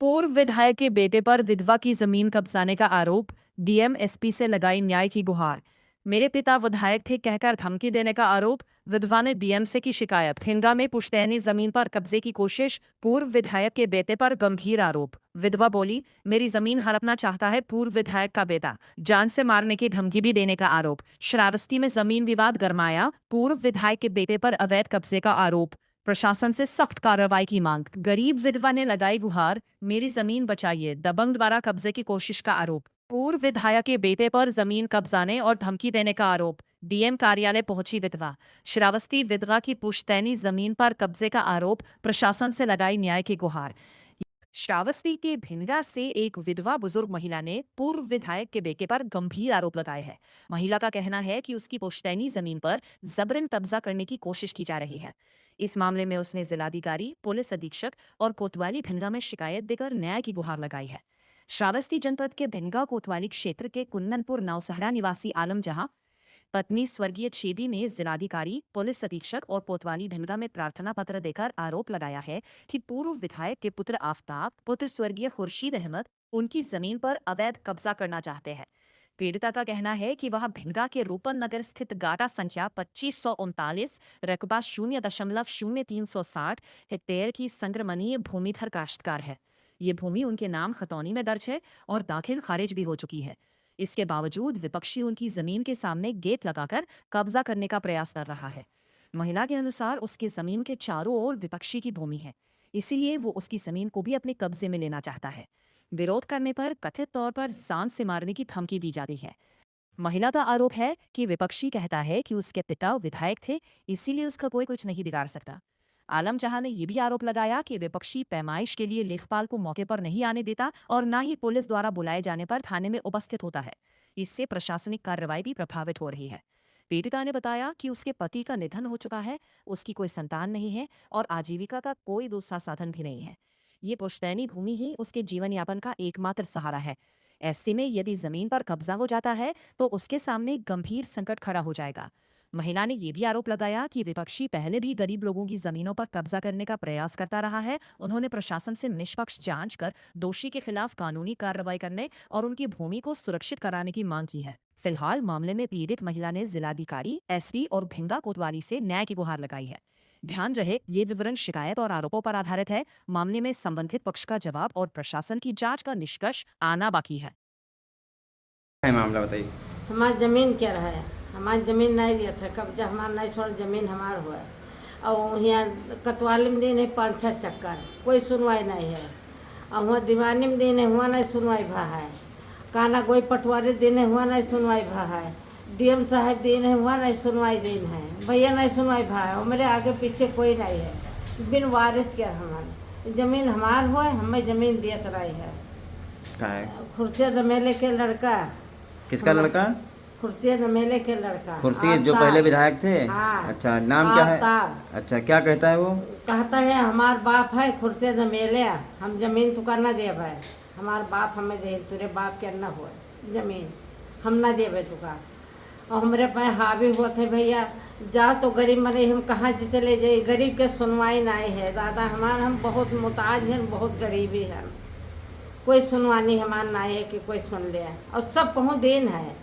पूर्व विधायक के बेटे पर विधवा की जमीन कब्जाने का आरोप, डीएम एसपी से लगाई न्याय की गुहार। मेरे पिता विधायक थे कहकर धमकी देने का आरोप, विधवा ने डीएम से की शिकायत। भिंडा में पुश्तैनी जमीन पर कब्जे की कोशिश, पूर्व विधायक के बेटे पर गंभीर आरोप। विधवा बोली, मेरी जमीन हड़पना चाहता है पूर्व विधायक का बेटा, जान से मारने की धमकी भी देने का आरोप। श्रावस्ती में जमीन विवाद गरमाया, पूर्व विधायक के बेटे पर अवैध कब्जे का आरोप, प्रशासन से सख्त कार्रवाई की मांग। गरीब विधवा ने लगाई गुहार, मेरी जमीन बचाइए, दबंग द्वारा कब्जे की कोशिश का आरोप। पूर्व विधायक के बेटे पर जमीन कब्जाने और धमकी देने का आरोप, डीएम कार्यालय पहुंची विधवा। श्रावस्ती विधवा की पुश्तैनी जमीन पर कब्जे का आरोप, प्रशासन से लगाई न्याय की गुहार। श्रावस्ती के भिंडा से एक विधवा बुजुर्ग महिला ने पूर्व विधायक के बेटे पर गंभीर आरोप लगाए हैं। महिला का कहना है कि उसकी पुश्तैनी जमीन पर जबरन कब्जा करने की कोशिश की जा रही है। इस मामले में उसने जिलाधिकारी, पुलिस अधीक्षक और कोतवाली भिंडा में शिकायत देकर न्याय की गुहार लगाई है। श्रावस्ती जनपद के भिंडा कोतवाली क्षेत्र के कुन्ननपुर नौसहरा निवासी आलम जहां पत्नी स्वर्गीय छेदी ने जिलाधिकारी, पुलिस अधीक्षक और कोतवाली भिंडा में प्रार्थना पत्र देकर आरोप लगाया है कि पूर्व विधायक के पुत्र आफ्ताब, पुत्र स्वर्गीय खुर्शीद अहमद उनकी जमीन पर अवैध कब्जा करना चाहते हैं। पीड़िता का कहना है कि वह भिंडा के रूपन नगर स्थित गाटा संख्या 2539 रकबा 0.0360 हेक्टेयर की संग्रमणीय भूमिधर काश्तकार है। ये भूमि उनके नाम खतौनी में दर्ज है और दाखिल खारिज भी हो चुकी है। इसके बावजूद विपक्षी उनकी जमीन के सामने गेट लगाकर कब्जा करने का प्रयास कर रहा है। महिला के अनुसार उसकी जमीन के चारों ओर विपक्षी की भूमि है, इसीलिए वो उसकी जमीन को भी अपने कब्जे में लेना चाहता है। विरोध करने पर कथित तौर पर जान से मारने की धमकी दी जाती है। महिला का आरोप है कि विपक्षी कहता है कि उसके पिता विधायक थे, इसीलिए उसका कोई कुछ नहीं बिगाड़ सकता। आलम जहां ने यह भी आरोप लगाया कि विपक्षी पैमाइश के लिए लेखपाल को मौके पर नहीं आने देता और न ही पुलिस द्वारा बुलाए जाने पर थाने में उपस्थित होता है। इससे प्रशासनिक कार्रवाई भी प्रभावित हो रही है। पीड़िता ने बताया कि उसके पति का निधन हो चुका है, उसकी कोई संतान नहीं है और आजीविका का कोई दूसरा साधन भी नहीं है। ये पुश्तैनी भूमि ही उसके जीवन यापन का एकमात्र सहारा है। ऐसे में यदि जमीन पर कब्जा हो जाता है तो उसके सामने गंभीर संकट खड़ा हो जाएगा। महिला ने यह भी आरोप लगाया कि विपक्षी पहले भी गरीब लोगों की जमीनों पर कब्जा करने का प्रयास करता रहा है। उन्होंने प्रशासन से निष्पक्ष जांच कर दोषी के खिलाफ कानूनी कार्रवाई करने और उनकी भूमि को सुरक्षित कराने की मांग की है। फिलहाल मामले में पीड़ित महिला ने जिलाधिकारी, एसपी और भिंडा कोतवाली से न्याय की गुहार लगाई है। ध्यान रहे, ये विवरण शिकायत और आरोपों पर आधारित है। मामले में संबंधित पक्ष का जवाब और प्रशासन की जांच का निष्कर्ष आना बाकी है। मामला बताइए। हमारी ज़मीन क्या रहा है, हमारी ज़मीन नहीं दिया था, कब्जा हमारा नहीं छोड़, ज़मीन हमारा हुआ है। और यहाँ कतवाली में दिन है 5-6 चक्कर, कोई सुनवाई नहीं है। और वहाँ दीवानी में दिन है, हुआ नहीं सुनवाई भा है। काना कोई पटवारी दिन है, हुआ नहीं सुनवाई भा है। डीएम साहब दिन है, हुआ नहीं सुनवाई दिन है। भैया नहीं सुनवाई भा है और मेरे आगे पीछे कोई नहीं है। बिन वारिस क्या हमारी ज़मीन हमार हुआ है, हमें ज़मीन दियत रही है। खुर्शीद मेले के लड़का। किसका लड़का? खुर्शीद मेले के लड़का। खुर्शीद जो पहले विधायक थे? हाँ। अच्छा, नाम क्या है? अच्छा, क्या कहता है वो? कहता है हमार बाप है खुर्शीद मेले, हम जमीन तो करना दे भाई, हमार बाप हमें दे, तुरे बाप के न हो जमीन हम ना देवे चुका। और हमारे पे हावी हुआ थे भैया, जाओ तो गरीब मरे हम कहाँ से चले जाए, गरीब के सुनवाई नहीं है दादा हमार, हम बहुत मुताज हैं, बहुत गरीबी है, कोई सुनवानी हमार नहीं है कि कोई सुन ले। और सब कहूँ दिन है,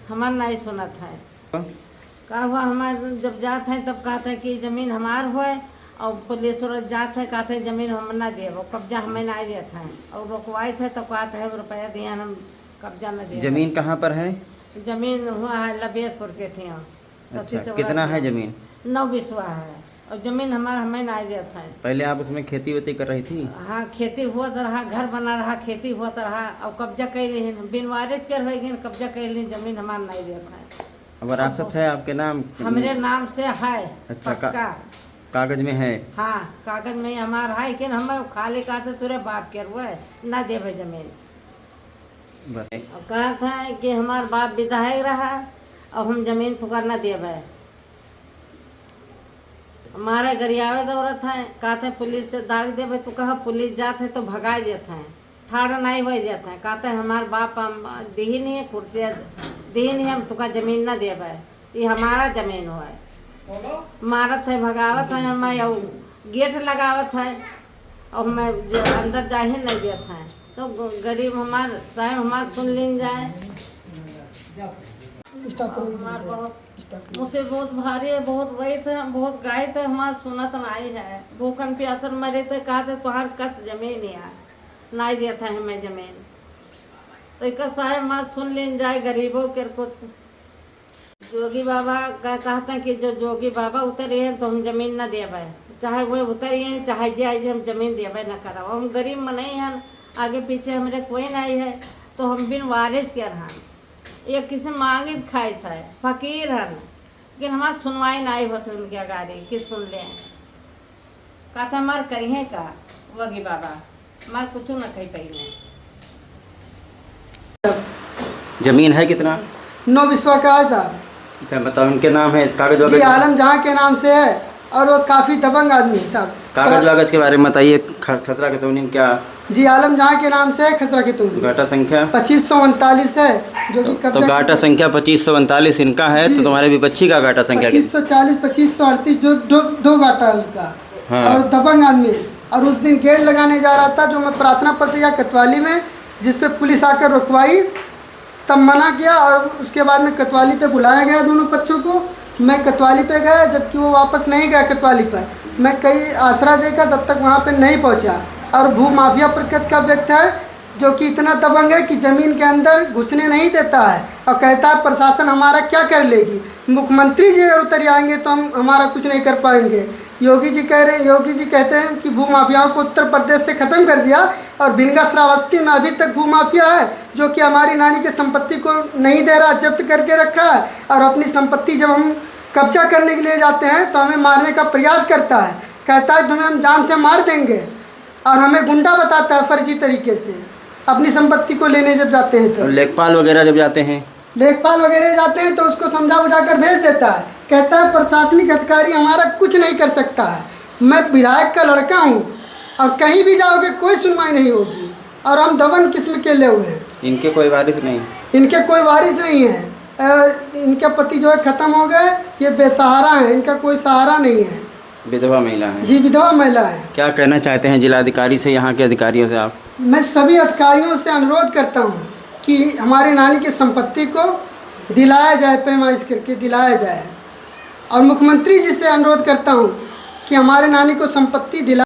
हमार नहीं सुनत है। का हुआ हमार जब जाते हैं तब कहते हैं कि ज़मीन हमार हुए, और पुलिस वाले जाते हैं कहते हैं ज़मीन हम ना दे, वो कब्जा हमें नहीं देते हैं। और रुकवाए थे तो कहते हैं रुपया दिए हम कब्जा न दे। जमीन कहाँ पर है? जमीन हुआ है लबेदपुर के थे। अच्छा, कितना है जमीन? 9 बिस्वा है और जमीन हमारा हमें नहीं देता है। पहले आप उसमें खेती वेती कर रही थी? हाँ, खेती हुआ रहा, घर बना रहा, खेती हुआ रहा और कब्जा कैली है, बिन वारिस कर हो कब्जा कैली, जमीन हमारा नहीं देता है। अब विरासत है आपके नाम? हमारे नाम से है। अच्छा, कागज में है? हाँ, कागज में हमारा है, लेकिन हमें खाली कहते तुरे बाप के हुआ है ना देवे जमीन। बस और कहा था कि हमारा बाप विधायक रहा और हम जमीन तो करना देवे। हमारे गरियावे दौरत है, कहते पुलिस से दाग देवे तो कहा पुलिस जाते तो भगा देते हैं, ठाड़ा नहीं हो जाते हैं। कहते हैं हमारे बाप हम दी नहीं है, कुर्सी दी नहीं, हम तुका जमीन ना देवे, ये हमारा जमीन हुआ है। मारत है, भगावत है, हमें गेट लगावत है, और मैं अंदर जा ही नहीं देता है। तो गरीब हमार साहब हमार सुन लीन जाए। हमार बहुत मुझसे बहुत भारी है, बहुत रोई थे, बहुत गाय थे, हमार सुनत नाई है। भूखन प्यासन मरे थे, कहा थे तुहार कस जमीन है नहीं देता है हमें जमीन। तो एक साहब हमार सुन लीन जाए गरीबों के कुछ। जोगी बाबा का कहते हैं कि जो जोगी बाबा उतरे हैं तो हम जमीन न देवे, चाहे वो उतरे हैं चाहे जाए हम जमीन देवे न करा। हम गरीब में नहीं हैं, आगे पीछे हमारे कोई नहीं है, तो हम बिन वारिस के रहन ये किसी मांगी खाए थे, फकीर हन, लेकिन हमारे सुनवाई नहीं होती उनके आगे कि सुन लें। कहते हमारे करिए का जोगी बाबा हमारे कुछ न कही पाई। जमीन है कितना? 9 बिस्वा का है साहब। अच्छा बताओ, इनके नाम है? कागज जी वागज आलम जहाँ के नाम से है और वो काफ़ी दबंग आदमी है साहब। कागज वागज के बारे में बताइए। खसरा के तोनीन क्या? जी आलम जहाँ के नाम से है, खसरा के तुम गाटा संख्या 2539 है जो कि तो गाटा संख्या 2539 इनका है। तो तुम्हारे विपक्षी का गाटा संख्या 2540 2538 जो दो गाटा है उसका। हाँ। और दबंग आदमी है। और उस दिन गेट लगाने जा रहा था जो मैं प्रार्थना पढ़ते गया कतवाली में, जिस पे पुलिस आकर रुकवाई, तब मना किया और उसके बाद में कतवाली पे बुलाया गया दोनों पक्षों को। मैं कतवाली पे गया, जबकि वो वापस नहीं गया कतवाली पर। मैं कई आसरा देखा, तब तक वहाँ पे नहीं पहुँचा। और भू माफिया प्रकृति का व्यक्ति है जो कि इतना दबंग है कि ज़मीन के अंदर घुसने नहीं देता है और कहता है प्रशासन हमारा क्या कर लेगी, मुख्यमंत्री जी अगर उतर आएंगे तो हम हमारा कुछ नहीं कर पाएंगे। योगी जी कहते हैं कि भू माफियाओं को उत्तर प्रदेश से ख़त्म कर दिया और भिनगा श्रावस्ती में अभी तक भू माफिया है जो कि हमारी नानी की संपत्ति को नहीं दे रहा, जब्त करके रखा है। और अपनी संपत्ति जब हम कब्जा करने के लिए जाते हैं तो हमें मारने का प्रयास करता है, कहता है तुम्हें हम जान से मार देंगे और हमें गुंडा बताता है फर्जी तरीके से अपनी संपत्ति को लेने जब जाते हैं। तो लेखपाल वगैरह जब जाते हैं, लेखपाल वगैरह जाते हैं तो उसको समझा बुझा कर भेज देता है, कहता है प्रशासनिक अधिकारी हमारा कुछ नहीं कर सकता है, मैं विधायक का लड़का हूँ और कहीं भी जाओगे कोई सुनवाई नहीं होगी और हम दबंग किस्म के ले हुए हैं। इनके कोई वारिस नहीं? इनके कोई वारिस नहीं है। इनके पति जो है ख़त्म हो गए, ये बेसहारा है, इनका कोई सहारा नहीं है। विधवा महिला है? जी विधवा महिला है। क्या कहना चाहते हैं जिलाधिकारी से, यहाँ के अधिकारियों से आप? मैं सभी अधिकारियों से अनुरोध करता हूँ कि हमारे नानी की संपत्ति को दिलाया जाए, पैमाइश करके दिलाया जाए। और मुख्यमंत्री जी से अनुरोध करता हूँ कि हमारे नानी को संपत्ति दिला